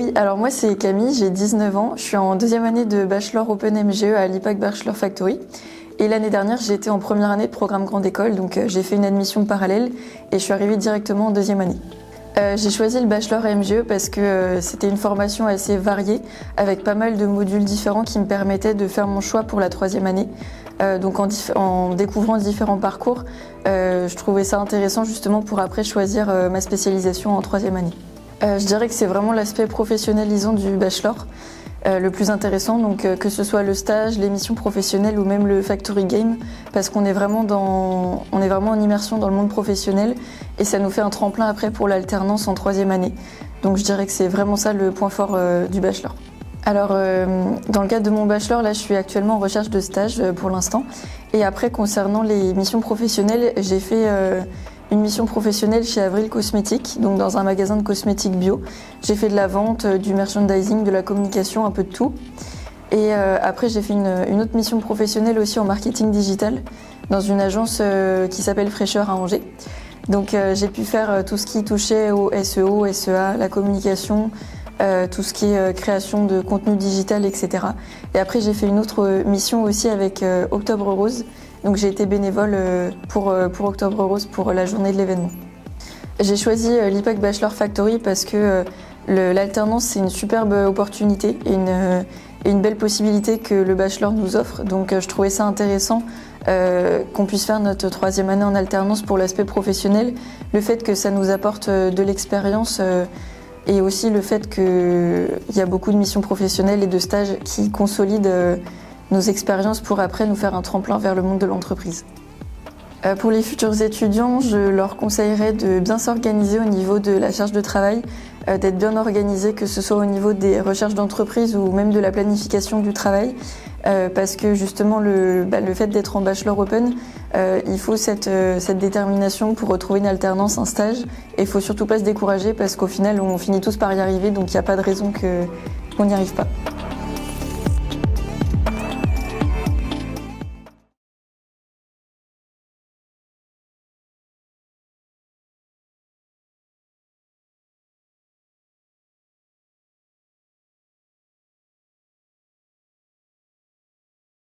Oui, alors moi c'est Camille, j'ai 19 ans, je suis en deuxième année de Bachelor Open MGE à l'IPAC Bachelor Factory. Et l'année dernière, j'étais en première année de programme Grande École, donc j'ai fait une admission parallèle et je suis arrivée directement en deuxième année. J'ai choisi le Bachelor MGE parce que c'était une formation assez variée, avec pas mal de modules différents qui me permettaient de faire mon choix pour la troisième année. Donc en découvrant différents parcours, je trouvais ça intéressant justement pour après choisir ma spécialisation en troisième année. Je dirais que c'est vraiment l'aspect professionnalisant du bachelor le plus intéressant, donc que ce soit le stage, les missions professionnelles ou même le factory game, parce qu'on est vraiment en immersion dans le monde professionnel et ça nous fait un tremplin après pour l'alternance en troisième année. Donc je dirais que c'est vraiment ça le point fort du bachelor. Alors dans le cadre de mon bachelor, là je suis actuellement en recherche de stage pour l'instant. Et après concernant les missions professionnelles, j'ai fait une mission professionnelle chez Avril Cosmétiques, donc dans un magasin de cosmétiques bio. J'ai fait de la vente, du merchandising, de la communication, un peu de tout. Et après j'ai fait une autre mission professionnelle aussi en marketing digital dans une agence qui s'appelle Fraîcheur à Angers. Donc j'ai pu faire tout ce qui touchait au SEO, SEA, la communication, tout ce qui est création de contenu digital, etc. Et après j'ai fait une autre mission aussi avec Octobre Rose. Donc j'ai été bénévole pour Octobre Rose pour la journée de l'événement. J'ai choisi l'IPAC Bachelor Factory parce que l'alternance c'est une superbe opportunité et une belle possibilité que le bachelor nous offre. Donc je trouvais ça intéressant qu'on puisse faire notre troisième année en alternance pour l'aspect professionnel. Le fait que ça nous apporte de l'expérience et aussi le fait qu'il y a beaucoup de missions professionnelles et de stages qui consolident nos expériences pour après nous faire un tremplin vers le monde de l'entreprise. Pour les futurs étudiants, je leur conseillerais de bien s'organiser au niveau de la charge de travail, d'être bien organisé, que ce soit au niveau des recherches d'entreprise ou même de la planification du travail, parce que justement le fait d'être en Bachelor Open, il faut cette détermination pour retrouver une alternance, un stage, et il faut surtout pas se décourager parce qu'au final on finit tous par y arriver, donc il n'y a pas de raison qu'on n'y arrive pas.